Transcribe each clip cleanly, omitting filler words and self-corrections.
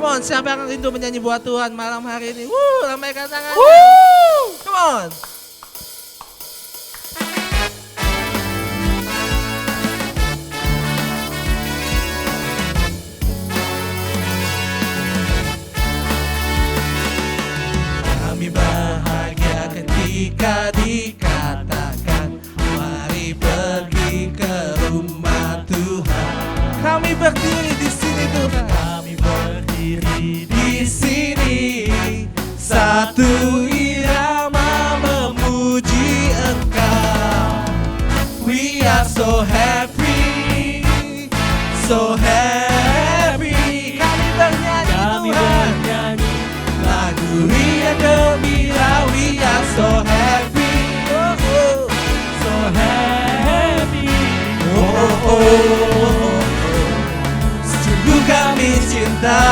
on, siapa yang rindu menyanyi buat Tuhan malam hari ini? Ramaikan tangannya. Come on. Kami bahagia ketika dikatakan, mari pergi ke rumah Tuhan. Kami berdiri di sini Tuhan. Kami berdiri di sini, satu irama memuji Engkau. We are so happy, so happy. Kami bernyanyi Tuhan. Lagu yang gembira, we are so happy, so happy. Sungguh kami cinta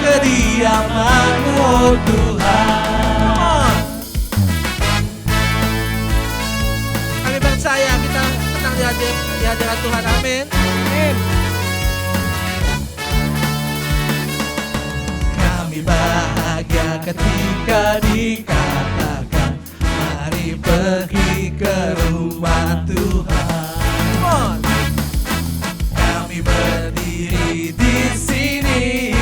kediaman-Mu, oh Tuhan. Kami percaya kita tenang di hadirat Tuhan. Amin. Kami bahagia ketika dikatakan, mari pergi ke rumah Tuhan. Kami berdiri di sini,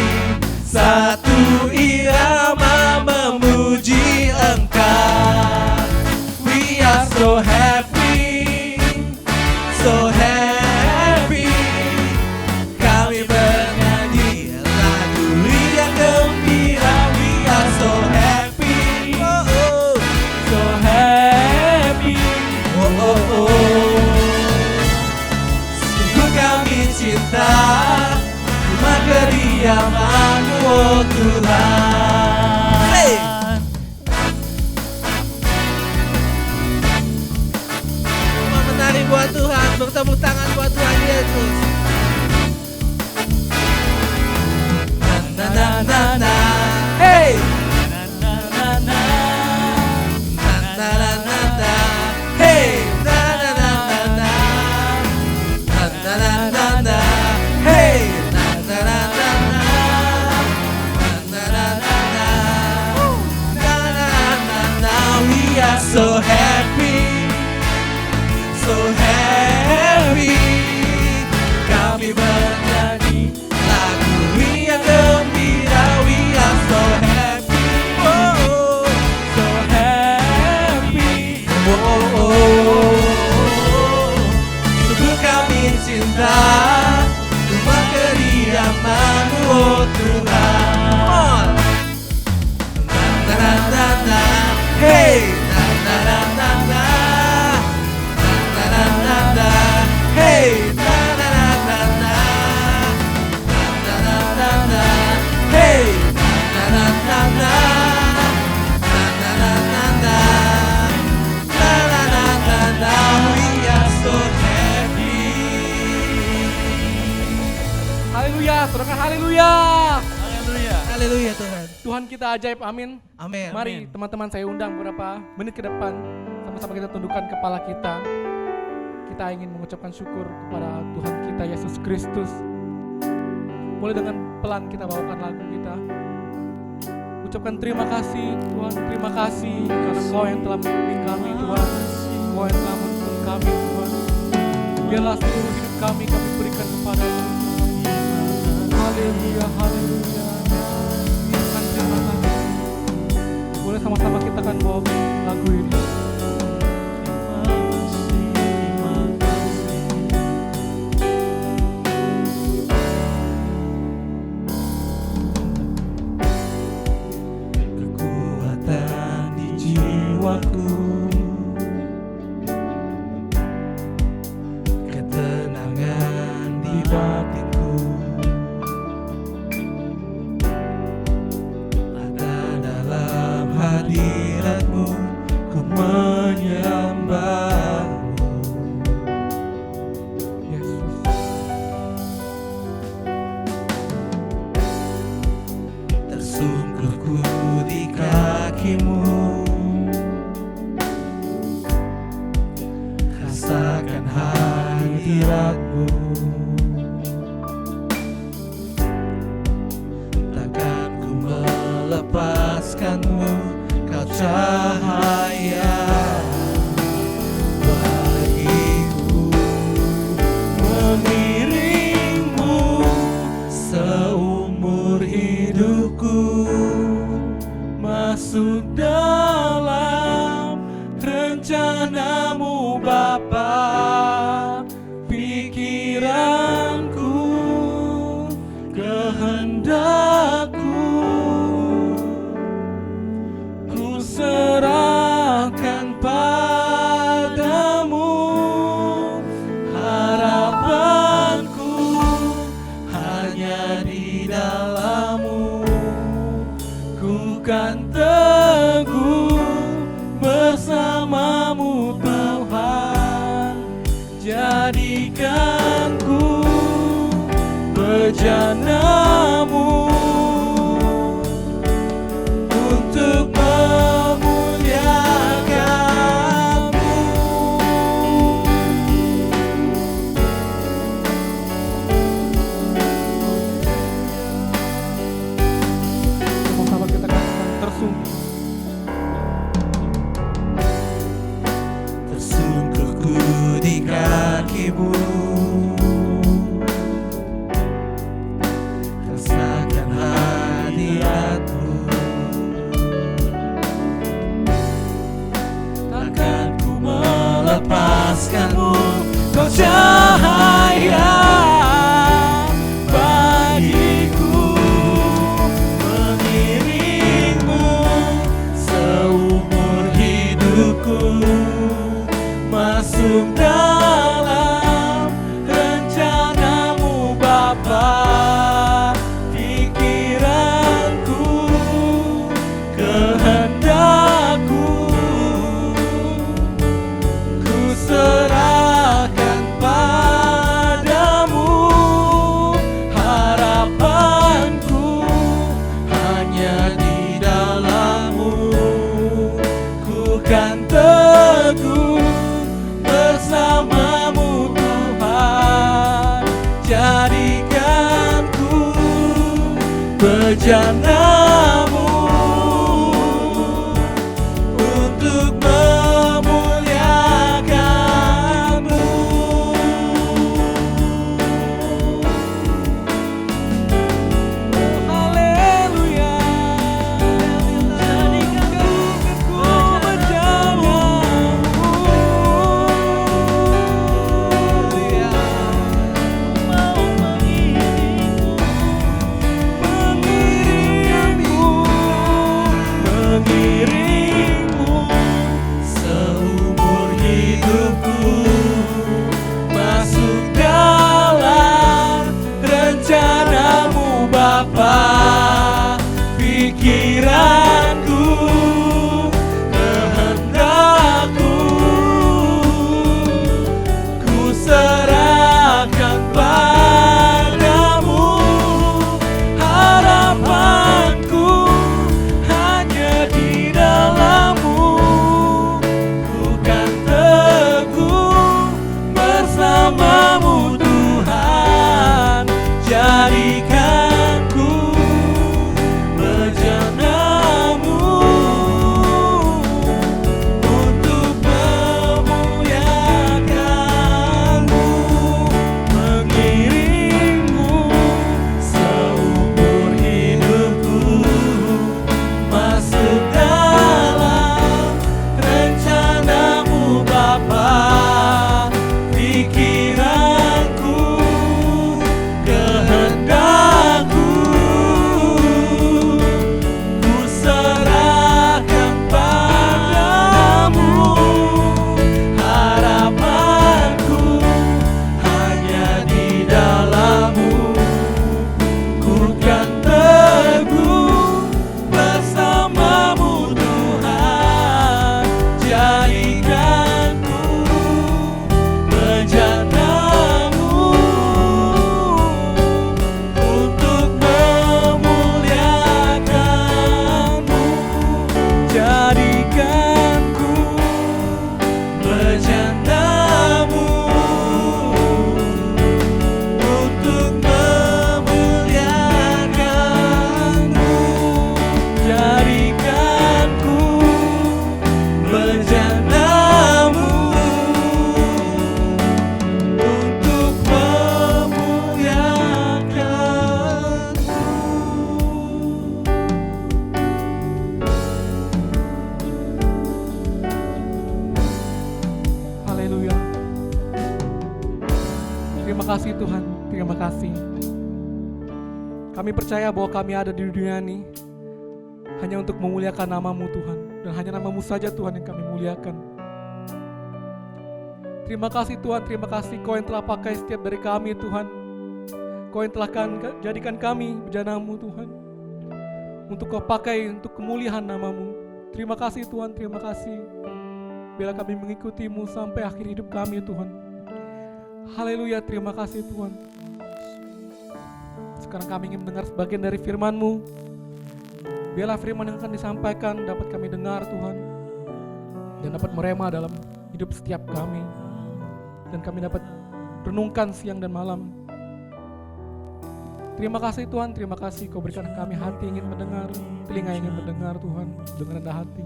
satu irama memuji Engkau. We are so happy, so happy. Kami bernyanyi lagu yang gembira. We are so happy, so happy. Sungguh kami cinta rumah kediaman-Mu, oh Tuhan. Hey. Menari buat Tuhan, bertepuk tangan buat Tuhan Yesus. Na na na na, hey. Na na na na, na na na na na, hey. Na na na na na, na na na na na, hey. Na na na na na, na na na na, na na na na. We are so happy, so happy. Kami bernyanyi lagu yang gembira. We are so happy, so happy. Sungguh kami cinta rumah kediaman-Mu, oh Tuhan. Na na na na, hey. Na na na na na, na na na na, hey. Na na na na na, na na na na, hey. Na na na na na, na na na na na, na na na na na. We are so happy. Haleluya, saudara, haleluya. Haleluya. Haleluya Tuhan. Tuhan kita ajaib, amin. Amin. Mari teman-teman saya undang beberapa menit ke depan. Sama-sama kita tundukkan kepala kita. Kita ingin mengucapkan syukur kepada Tuhan kita Yesus Kristus. Boleh dengan pelan kita bawakan lagu kita. Ucapkan terima kasih Tuhan, terima kasih karena Kau yang telah membimbing kami Tuhan. Kau yang telah menuntun kami Tuhan. Biarlah seluruh hidup kami berikan kepada-Mu. Haleluya, haleluya. Tuhan, terima kasih. Boleh sama-sama kita akan bawa lagu ini. Kekuatan di jiwaku, ketenangan di batinku, ada dalam hadirat-Mu, ku menyembah-Mu. Yesus. Tersungkur ku di kaki-Mu, rasakan hadirat-Mu. rencanamu Bapa, pikiranku, kehendakku, ku serahkan padamu. Harapanku hanya di dalam-Mu, ku kan teguh bersama-Mu Tuhan. Jadikanku bejana-Mu untuk memuliakan-Mu. Sama-sama kita katakan tersungkur. Tersungkurku di kaki-Mu, rasakan hadirat-Mu. Takkan ku melepaskan-Mu, Kau cahaya bagiku, mengiring-Mu seumur hidupku, masuk dalam rencana-Mu Bapa, pikiranku, kehendakku, ku serahkan padamu. Harapanku hanya di dalam-Mu, ku kan teguh bersama-Mu Tuhan. Jadikanku bejana-Mu untuk memuliakan-Mu. Haleluya. Jadikanku bejana-Mu, mau mengiring-Mu Terima kasih Tuhan, terima kasih. Kami percaya bahwa kami ada di dunia ini hanya untuk memuliakan nama-Mu Tuhan. Dan hanya nama-Mu saja Tuhan yang kami muliakan. Terima kasih Tuhan, terima kasih Kau yang telah pakai setiap dari kami Tuhan. Kau yang telah jadikan kami bejana-Mu Tuhan. Untuk Kau pakai untuk kemuliaan nama-Mu. Terima kasih Tuhan, terima kasih. Bila kami mengikuti-Mu sampai akhir hidup kami Tuhan. Haleluya, terima kasih Tuhan. Sekarang kami ingin mendengar sebagian dari firman-Mu. Biarlah firman yang akan disampaikan dapat kami dengar Tuhan. Dan dapat merema dalam hidup setiap kami. Dan kami dapat renungkan siang dan malam. Terima kasih Tuhan, terima kasih Kau berikan kami hati ingin mendengar, telinga ingin mendengar Tuhan, dengan rendah hati.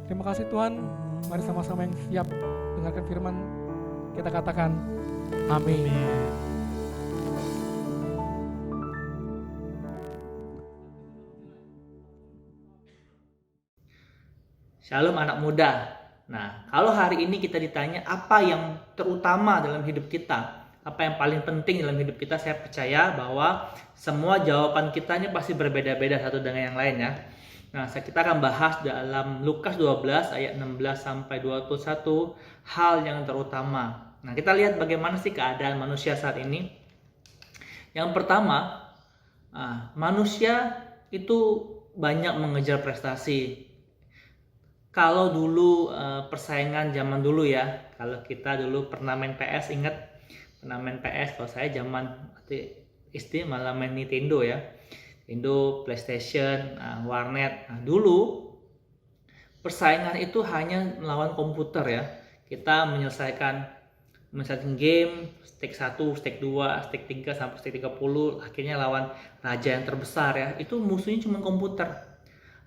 Terima kasih Tuhan, mari sama-sama yang siap dengarkan firman, kita katakan amin. Shalom anak muda. Nah, kalau hari ini kita ditanya apa yang terutama dalam hidup kita, apa yang paling penting dalam hidup kita, saya percaya bahwa semua jawaban kita ini pasti berbeda-beda satu dengan yang lain ya. Nah, kita akan bahas dalam Lukas 12 ayat 16 sampai 21 hal yang terutama. Nah, kita lihat bagaimana sih keadaan manusia saat ini. Yang pertama, manusia itu banyak mengejar prestasi. Kalau dulu persaingan zaman dulu ya, kalau kita dulu pernah main PS, ingat pernah main PS, kalau saya zaman istri malah main Nintendo ya, Nintendo, PlayStation, warnet. Nah, dulu persaingan itu hanya melawan komputer ya, kita menyelesaikan game, stake 1, stake 2, stake 3 sampai stake 30, akhirnya lawan raja yang terbesar ya, itu musuhnya cuma komputer.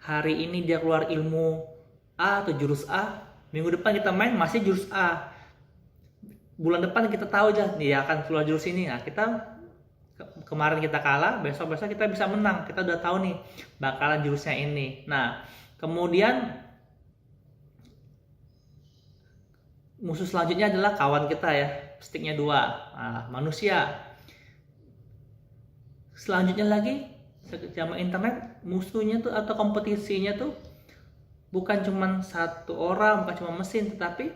Hari ini dia keluar ilmu A atau jurus A, minggu depan kita main masih jurus A, bulan depan kita tahu aja dia akan keluar jurus ini. Nah, kita kemarin kita kalah, besok kita bisa menang, kita udah tahu nih bakalan jurusnya ini. Nah, kemudian musuh selanjutnya adalah kawan kita ya, sticknya 2, manusia. Selanjutnya lagi zaman internet, musuhnya tuh atau kompetisinya tuh bukan cuma satu orang, bukan cuma mesin, tetapi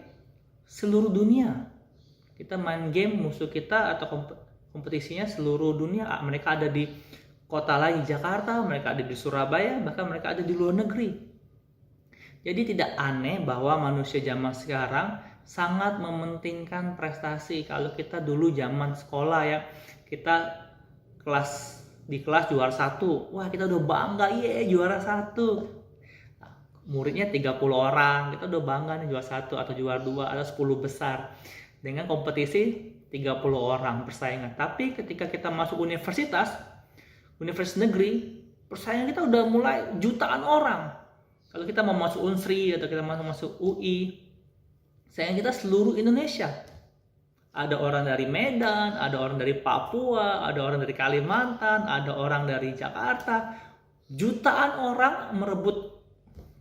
seluruh dunia. Kita main game, musuh kita atau kompetisinya seluruh dunia. Mereka ada di kota lain, Jakarta, mereka ada di Surabaya, bahkan mereka ada di luar negeri. Jadi tidak aneh bahwa manusia zaman sekarang sangat mementingkan prestasi. Kalau kita dulu zaman sekolah ya, kita di kelas juara 1, wah kita udah bangga, juara 1. Muridnya 30 orang, kita udah bangga nih juara 1 atau juara 2 atau 10 besar. Dengan kompetisi 30 orang bersaingan. Tapi ketika kita masuk universitas negeri, persaingan kita udah mulai jutaan orang. Kalau kita mau masuk Unsri atau kita mau masuk UI, saingan kita seluruh Indonesia. Ada orang dari Medan, ada orang dari Papua, ada orang dari Kalimantan, ada orang dari Jakarta. Jutaan orang merebut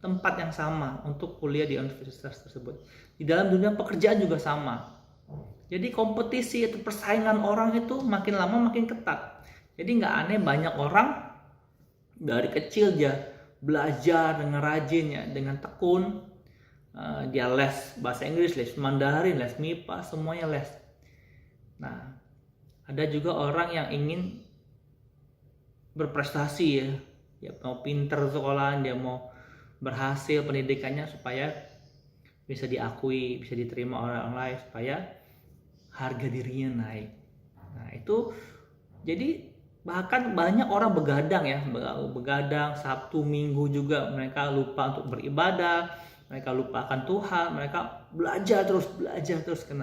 tempat yang sama untuk kuliah di universitas tersebut. Di dalam dunia pekerjaan juga sama. Jadi kompetisi atau persaingan orang itu makin lama makin ketat. Jadi nggak aneh banyak orang dari kecil dia belajar dengan rajin ya, dengan tekun. Dia les bahasa Inggris, les Mandarin, les MIPA, semuanya les. Nah, ada juga orang yang ingin berprestasi ya. Dia mau pinter sekolahan, dia mau berhasil pendidikannya supaya bisa diakui, bisa diterima orang lain, supaya harga dirinya naik. Nah, itu jadi bahkan banyak orang begadang ya, begadang Sabtu Minggu juga mereka lupa untuk beribadah, mereka lupa akan Tuhan, mereka belajar terus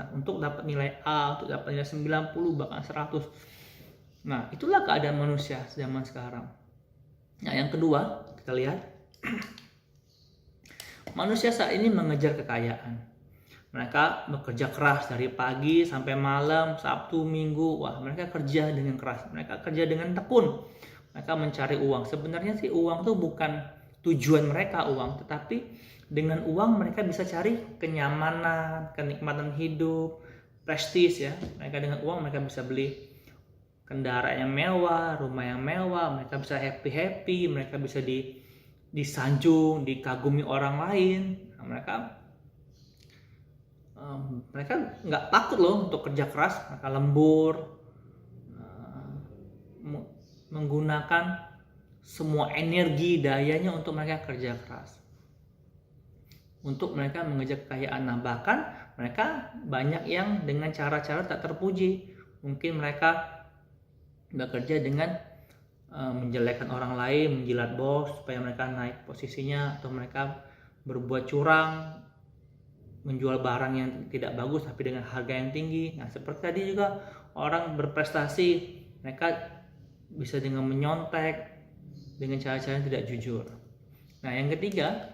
untuk dapat nilai A, untuk dapat nilai 90 bahkan 100. Nah, itulah keadaan manusia zaman sekarang. Nah, yang kedua, kita lihat manusia saat ini mengejar kekayaan. Mereka bekerja keras dari pagi sampai malam, Sabtu, Minggu. Wah, mereka kerja dengan keras. Mereka kerja dengan tekun. Mereka mencari uang. Sebenarnya sih uang itu bukan tujuan mereka uang, tetapi dengan uang mereka bisa cari kenyamanan, kenikmatan hidup, prestis ya. Mereka dengan uang mereka bisa beli kendaraan yang mewah, rumah yang mewah, mereka bisa happy, mereka bisa disanjung, dikagumi orang lain. Nah, mereka nggak takut loh untuk kerja keras, mereka lembur, menggunakan semua energi dayanya untuk mereka kerja keras, untuk mereka mengejar kekayaan. Nah, bahkan mereka banyak yang dengan cara-cara tak terpuji. Mungkin mereka bekerja dengan menjelekkan orang lain, menjilat bos supaya mereka naik posisinya, atau mereka berbuat curang, menjual barang yang tidak bagus tapi dengan harga yang tinggi. Nah, seperti tadi juga orang berprestasi, mereka bisa dengan menyontek, dengan cara-cara yang tidak jujur. Nah, yang ketiga,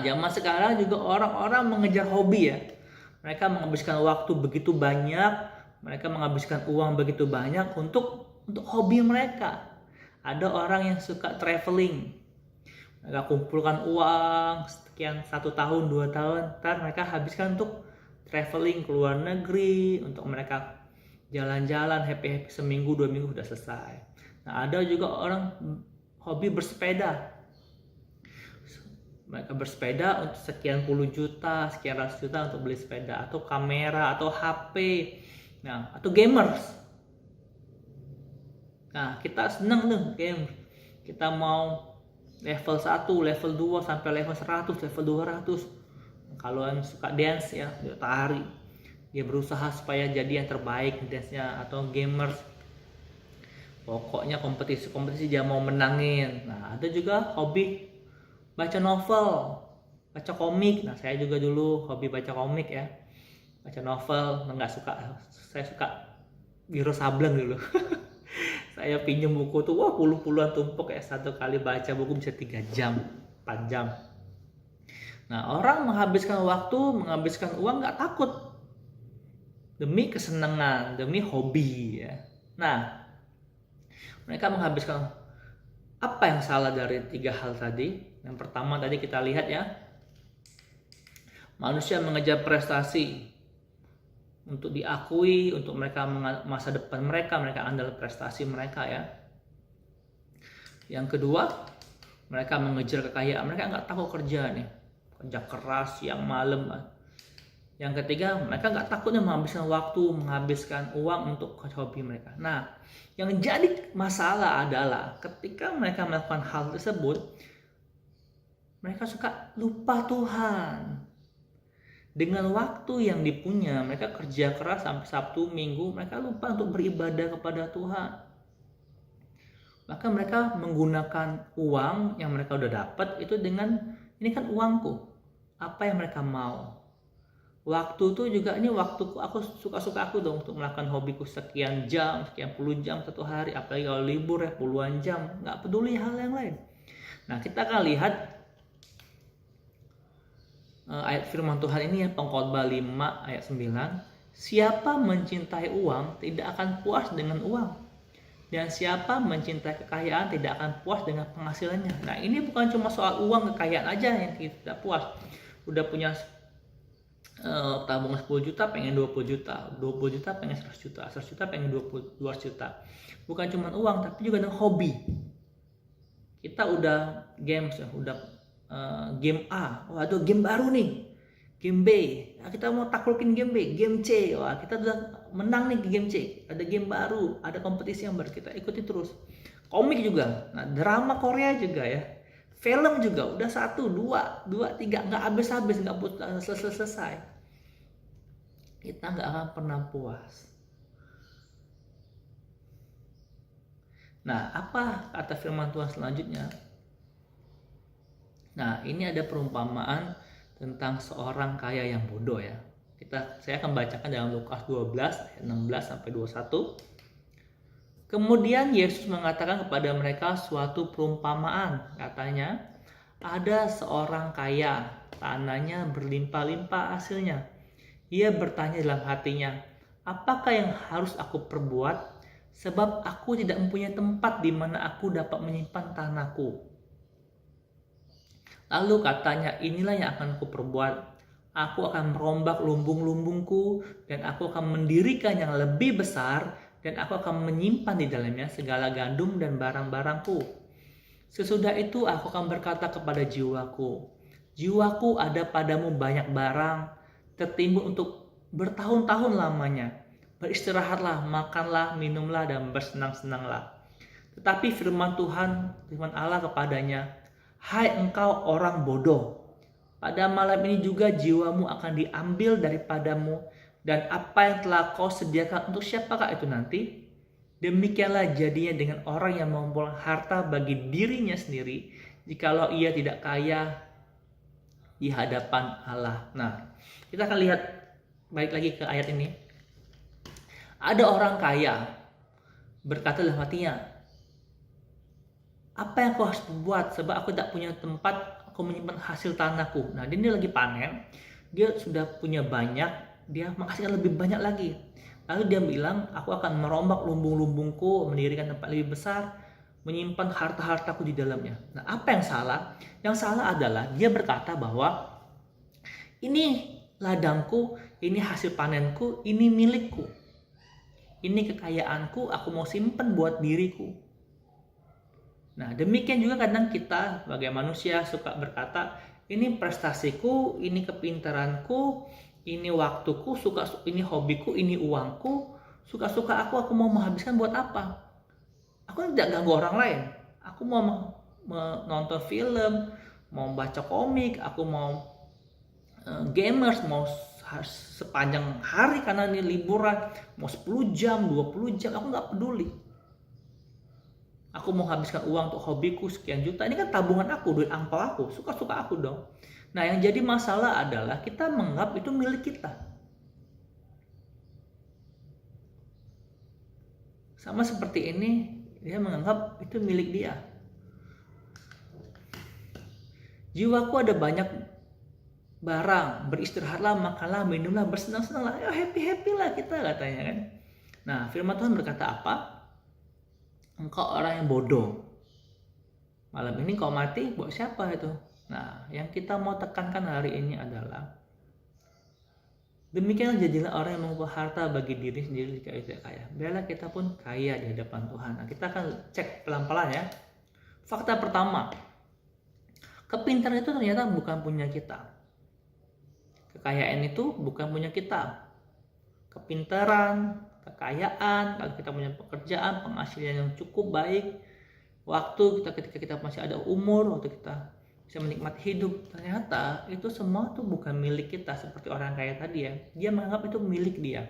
zaman sekarang juga orang-orang mengejar hobi ya. Mereka menghabiskan waktu begitu banyak, mereka menghabiskan uang begitu banyak untuk hobi mereka. Ada orang yang suka traveling, mereka kumpulkan uang sekian 1 tahun 2 tahun, ntar mereka habiskan untuk traveling ke luar negeri, untuk mereka jalan-jalan happy seminggu 2 minggu udah selesai. Nah, ada juga orang hobi bersepeda, mereka bersepeda untuk sekian puluh juta, sekian ratus juta untuk beli sepeda, atau kamera, atau HP, nah, atau gamers. Nah, kita seneng tuh game, kita mau level 1, level 2 sampai level 100, level 200. Kalau yang suka dance ya, tari, dia berusaha supaya jadi yang terbaik dance-nya, atau gamers pokoknya kompetisi dia mau menangin. Nah, ada juga hobi baca novel, baca komik. Nah, saya juga dulu hobi baca komik ya, baca novel. Saya suka Wiro Sableng dulu. Saya pinjam buku tuh, puluhan tumpuk ya, satu kali baca buku bisa 3 jam, 4 jam. Nah, orang menghabiskan waktu, menghabiskan uang nggak takut, demi kesenangan, demi hobi ya. Nah, mereka menghabiskan. Apa yang salah dari 3 hal tadi? Yang pertama tadi kita lihat ya, manusia mengejar prestasi untuk diakui, untuk mereka masa depan mereka andal prestasi mereka ya. Yang kedua, mereka mengejar kekayaan, mereka nggak takut kerja nih, kerja keras siang malam. Yang ketiga, mereka nggak takutnya menghabiskan waktu, menghabiskan uang untuk hobi mereka. Nah, yang jadi masalah adalah ketika mereka melakukan hal tersebut, mereka suka lupa Tuhan. Dengan waktu yang dipunya, mereka kerja keras sampai Sabtu, Minggu, mereka lupa untuk beribadah kepada Tuhan. Maka mereka menggunakan uang yang mereka udah dapat itu dengan, ini kan uangku, apa yang mereka mau. Waktu itu juga, ini waktuku, aku suka-suka aku dong untuk melakukan hobiku sekian jam, sekian puluh jam satu hari, apalagi kalau libur ya puluhan jam, nggak peduli hal yang lain. Nah, kita akan lihat ayat firman Tuhan ini ya, Pengkhotbah 5 ayat 9. Siapa mencintai uang tidak akan puas dengan uang, dan siapa mencintai kekayaan tidak akan puas dengan penghasilannya. Nah, ini bukan cuma soal uang, kekayaan aja yang kita tidak puas. Udah punya tabungan 10 juta pengen 20 juta, 20 juta pengen 100 juta, 100 juta pengen 200 juta. Bukan cuma uang, tapi juga dengan hobi. Kita udah games ya, udah game A, ada game baru nih, game B, nah, kita mau taklukin game B, game C, wah kita udah menang nih di game C, ada game baru, ada kompetisi yang baru, kita ikuti terus. Komik juga, nah drama Korea juga ya, film juga udah 1, 2, 3, nggak habis-habis, nggak selesai. Kita nggak akan pernah puas. Nah, apa kata firman Tuhan selanjutnya? Nah, ini ada perumpamaan tentang seorang kaya yang bodoh ya. Saya akan bacakan dalam Lukas 12 ayat 16 sampai 21. Kemudian Yesus mengatakan kepada mereka suatu perumpamaan. Katanya, ada seorang kaya, tanahnya berlimpah-limpah hasilnya. Ia bertanya dalam hatinya, apakah yang harus aku perbuat? Sebab aku tidak mempunyai tempat di mana aku dapat menyimpan tanahku. Lalu katanya, inilah yang akan aku perbuat. Aku akan merombak lumbung-lumbungku dan aku akan mendirikan yang lebih besar dan aku akan menyimpan di dalamnya segala gandum dan barang-barangku. Sesudah itu aku akan berkata kepada jiwaku, jiwaku ada padamu banyak barang, tertimbun untuk bertahun-tahun lamanya. Beristirahatlah, makanlah, minumlah, dan bersenang-senanglah. Tetapi firman Tuhan, firman Allah kepadanya, hai engkau orang bodoh, pada malam ini juga jiwamu akan diambil daripadamu, dan apa yang telah kau sediakan untuk siapakah itu nanti? Demikianlah jadinya dengan orang yang mengumpulkan harta bagi dirinya sendiri, jikalau ia tidak kaya di hadapan Allah. Nah, kita akan lihat balik lagi ke ayat ini. Ada orang kaya berkata dalam hatinya, apa yang aku harus buat sebab aku tak punya tempat aku menyimpan hasil tanahku. Nah, dia lagi panen, dia sudah punya banyak, dia menghasilkan lebih banyak lagi. Lalu dia bilang, aku akan merombak lumbung-lumbungku, mendirikan tempat lebih besar, menyimpan harta-hartaku di dalamnya. Nah, apa yang salah? Yang salah adalah dia berkata bahwa ini ladangku, ini hasil panenku, ini milikku. Ini kekayaanku, aku mau simpan buat diriku. Nah, demikian juga kadang kita sebagai manusia suka berkata, ini prestasiku, ini kepintaranku, ini waktuku, ini hobiku, ini uangku, suka-suka aku mau menghabiskan buat apa? Aku tidak ganggu orang lain. Aku mau menonton film, mau baca komik, aku mau gamers, mau sepanjang hari karena ini liburan, mau 10 jam, 20 jam, aku nggak peduli. Aku mau habiskan uang untuk hobiku sekian juta, ini kan tabungan aku, duit angpau aku, suka-suka aku dong. Nah, yang jadi masalah adalah kita menganggap itu milik kita. Sama seperti ini, dia menganggap itu milik dia. Jiwaku ada banyak barang, beristirahatlah, makanlah, minumlah, bersenang-senanglah, ya happy-happy lah kita katanya kan. Nah, firman Tuhan berkata apa? Engkau orang yang bodoh. Malam ini kau mati, buat siapa itu? Nah, yang kita mau tekankan hari ini adalah demikianlah jadilah orang yang mengumpul harta bagi diri sendiri jika tidak kaya. Biarlah kita pun kaya di hadapan Tuhan. Nah, kita akan cek pelan-pelan ya. Fakta pertama, kepintaran itu ternyata bukan punya kita. Kekayaan itu bukan punya kita. Kepintaran, kekayaan, kalau kita punya pekerjaan, penghasilan yang cukup baik, waktu ketika kita masih ada umur, waktu kita bisa menikmati hidup, ternyata itu semua tuh bukan milik kita. Seperti orang kaya tadi ya, dia menganggap itu milik dia.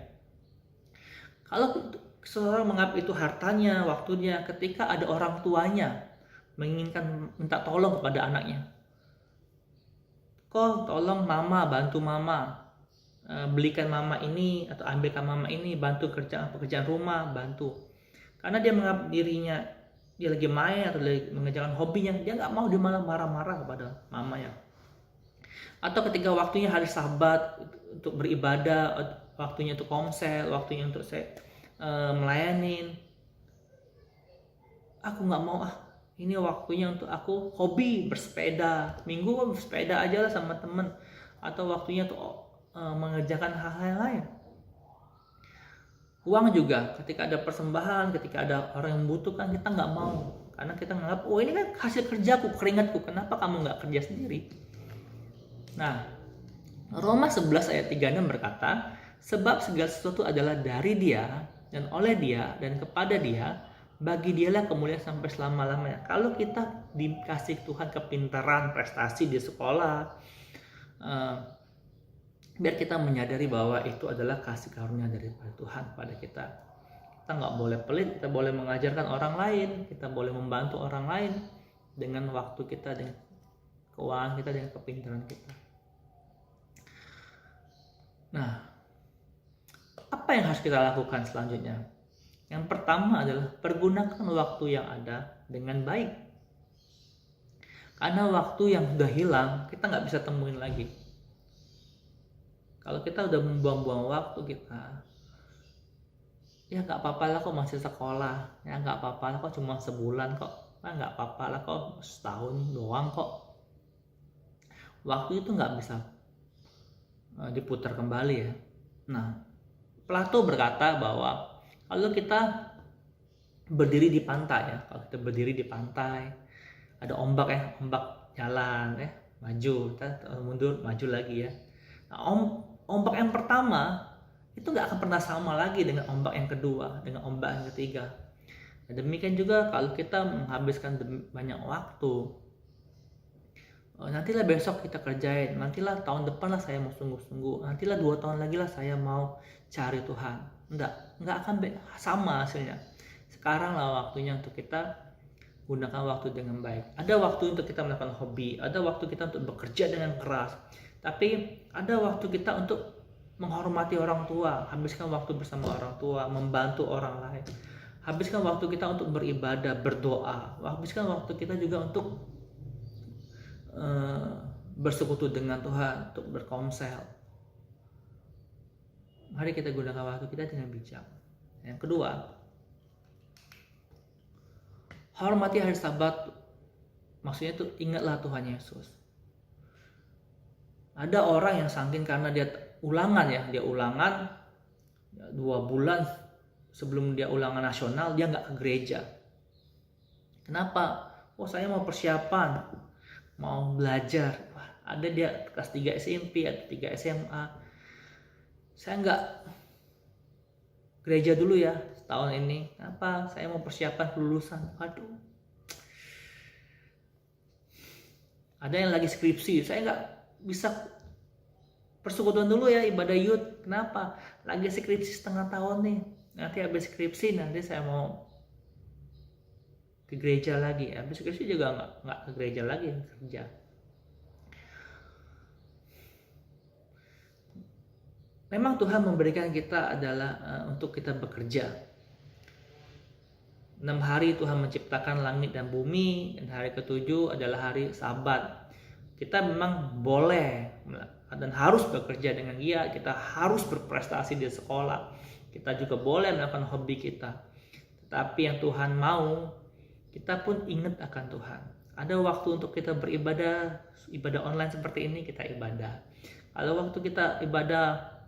Kalau seseorang menganggap itu hartanya, waktunya, ketika ada orang tuanya menginginkan minta tolong kepada anaknya, kok tolong mama, bantu mama, belikan mama ini atau ambilkan mama ini, bantu pekerjaan rumah, bantu. Karena dia menganggap dirinya dia lagi main atau lagi mengerjakan hobinya, dia nggak mau, dia malah marah-marah kepada mamanya. Atau ketika waktunya hari Sabat untuk beribadah, waktunya untuk komsel, waktunya untuk melayanin, aku nggak mau, ini waktunya untuk aku hobi bersepeda, minggu bersepeda aja lah sama temen, atau waktunya untuk mengerjakan hal-hal lain. Uang juga, ketika ada persembahan, ketika ada orang yang membutuhkan, kita nggak mau, karena kita menganggap, oh ini kan hasil kerjaku, keringatku, kenapa kamu nggak kerja sendiri? Nah, Roma 11 ayat 36 berkata, sebab segala sesuatu adalah dari Dia dan oleh Dia dan kepada Dia, bagi Dialah kemuliaan sampai selama-lamanya. Kalau kita dikasih Tuhan kepintaran, prestasi di sekolah, biar kita menyadari bahwa itu adalah kasih karunia dari Tuhan pada kita. Kita nggak boleh pelit, kita boleh mengajarkan orang lain, kita boleh membantu orang lain dengan waktu kita, dengan keuangan kita, dengan kepintaran kita. Nah, apa yang harus kita lakukan selanjutnya? Yang pertama adalah pergunakan waktu yang ada dengan baik. Karena waktu yang sudah hilang, kita nggak bisa temuin lagi. Kalau kita udah membuang-buang waktu kita, ya nggak apa-apa lah kok masih sekolah, ya nggak apa-apa lah kok cuma sebulan kok, nggak apa-apa lah kok setahun doang kok. Waktu itu nggak bisa diputar kembali ya. Nah, Plato berkata bahwa kalau kita berdiri di pantai ya, kalau kita berdiri di pantai, ada ombak ya, ombak jalan ya, maju, kita mundur, maju lagi ya. Nah, ombak yang pertama itu nggak akan pernah sama lagi dengan ombak yang kedua, dengan ombak yang ketiga. Nah, demikian juga kalau kita menghabiskan banyak waktu, nantilah besok kita kerjain, nantilah tahun depan lah saya mau sungguh-sungguh, nantilah 2 tahun lagi lah saya mau cari Tuhan. Nggak akan sama hasilnya. Sekarang lah waktunya untuk kita gunakan waktu dengan baik. Ada waktu untuk kita melakukan hobi, ada waktu kita untuk bekerja dengan keras, tapi ada waktu kita untuk menghormati orang tua, habiskan waktu bersama orang tua, membantu orang lain, habiskan waktu kita untuk beribadah, berdoa, habiskan waktu kita juga untuk bersekutu dengan Tuhan, untuk berkomsel. Mari kita gunakan waktu kita dengan bijak. Yang kedua, hormati hari Sabat. Maksudnya itu ingatlah Tuhan Yesus. Ada orang yang saking karena dia ulangan 2 bulan sebelum dia ulangan nasional dia nggak ke gereja. Kenapa? Saya mau persiapan, mau belajar. Ada dia kelas 3 SMP atau 3 SMA. Saya nggak gereja dulu ya tahun ini. Kenapa? Saya mau persiapan kelulusan. Waduh. Ada yang lagi skripsi. Saya nggak bisa persekutuan dulu ya, ibadah youth. Kenapa? Lagi skripsi setengah tahun nih. Nanti habis skripsi nanti saya mau ke gereja lagi. Habis skripsi juga nggak ke gereja lagi, kerja. Memang Tuhan memberikan kita adalah untuk kita bekerja. 6 hari Tuhan menciptakan langit dan bumi, dan hari ke-7 adalah hari Sabat. Kita memang boleh dan harus bekerja dengan giat, kita harus berprestasi di sekolah, kita juga boleh melakukan hobi kita. Tetapi yang Tuhan mau, kita pun ingat akan Tuhan. Ada waktu untuk kita beribadah, ibadah online seperti ini kita ibadah. Kalau waktu kita ibadah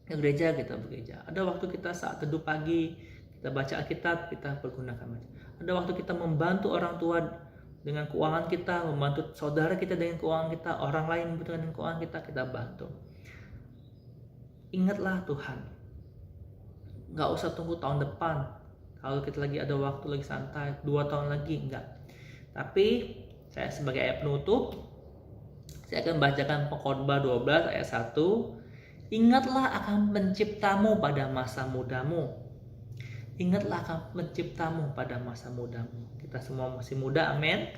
ke gereja, kita bekerja. Ada waktu kita saat teduh pagi, kita baca Alkitab, kita pergunakan. Ada waktu kita membantu orang tua dengan keuangan kita, membantu saudara kita dengan keuangan kita, orang lain membutuhkan dengan keuangan kita bantu. Ingatlah Tuhan. Nggak usah tunggu tahun depan. Kalau kita lagi ada waktu, lagi santai, 2 tahun lagi, enggak. Tapi saya sebagai ayat penutup, saya akan bacakan Pengkhotbah 12 ayat 1. Ingatlah akan penciptamu pada masa mudamu. Ingatlah akan penciptamu pada masa mudamu. Kita semua masih muda, amin.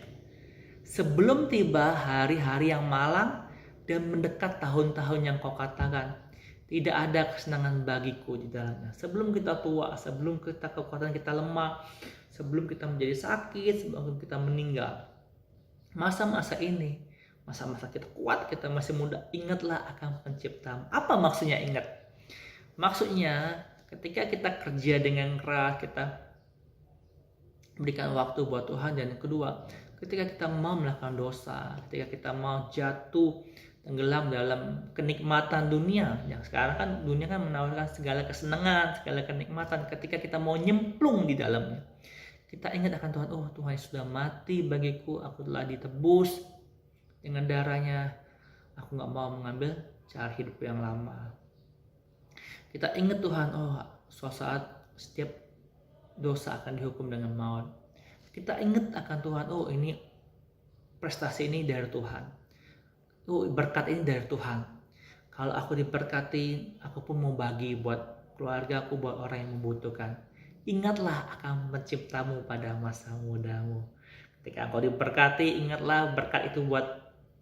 Sebelum tiba hari-hari yang malang dan mendekat tahun-tahun yang kau katakan, tidak ada kesenangan bagiku di dalamnya. Sebelum kita tua, sebelum kekuatan kita lemah, sebelum kita menjadi sakit, sebelum kita meninggal. Masa-masa ini, masa-masa kita kuat, kita masih muda, ingatlah akan penciptamu. Apa maksudnya ingat? Maksudnya ketika kita kerja dengan keras, kita berikan waktu buat Tuhan. Dan yang kedua, ketika kita mau melakukan dosa, ketika kita mau jatuh tenggelam dalam kenikmatan dunia, yang sekarang kan dunia kan menawarkan segala kesenangan, segala kenikmatan. Ketika kita mau nyemplung di dalamnya, kita ingat akan Tuhan. Oh, Tuhan sudah mati bagiku, aku telah ditebus dengan darahnya, aku gak mau mengambil cara hidup yang lama. Kita ingat Tuhan, oh suatu saat setiap dosa akan dihukum dengan maut. Kita ingat akan Tuhan, oh ini prestasi ini dari Tuhan, oh berkat ini dari Tuhan. Kalau aku diberkati, aku pun mau bagi buat keluarga aku, buat orang yang membutuhkan. Ingatlah akan penciptamu pada masa mudamu. Ketika engkau diberkati, ingatlah berkat itu buat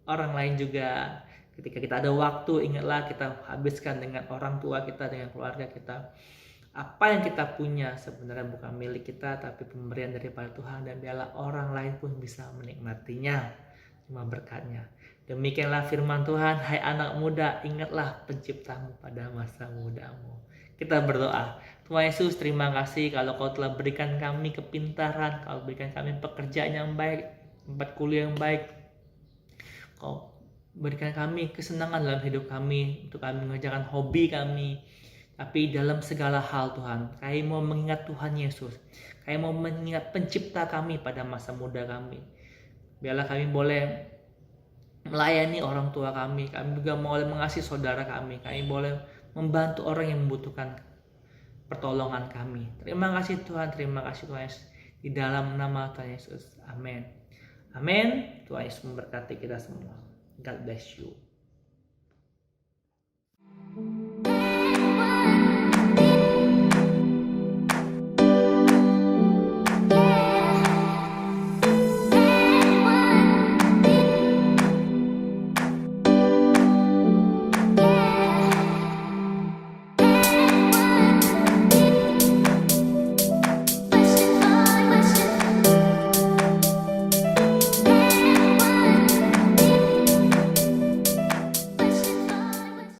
orang lain juga. Ketika kita ada waktu, ingatlah kita habiskan dengan orang tua kita, dengan keluarga kita. Apa yang kita punya sebenarnya bukan milik kita, tapi pemberian daripada Tuhan, dan biarlah orang lain pun bisa menikmatinya, cuma berkatnya. Demikianlah firman Tuhan. Hai anak muda, ingatlah penciptamu pada masa mudamu. Kita berdoa. Tuhan Yesus, terima kasih kalau kau telah berikan kami kepintaran, kau berikan kami pekerjaan yang baik, tempat kuliah yang baik. Kau berikan kami kesenangan dalam hidup kami, untuk kami mengerjakan hobi kami. Tapi dalam segala hal Tuhan, kami mau mengingat Tuhan Yesus. Kami mau mengingat pencipta kami pada masa muda kami. Biarlah kami boleh melayani orang tua kami juga boleh mengasihi saudara kami boleh membantu orang yang membutuhkan pertolongan kami. Terima kasih Tuhan, terima kasih Tuhan Yesus. Di dalam nama Tuhan Yesus, amin. Amin. Tuhan Yesus memberkati kita semua. God bless you.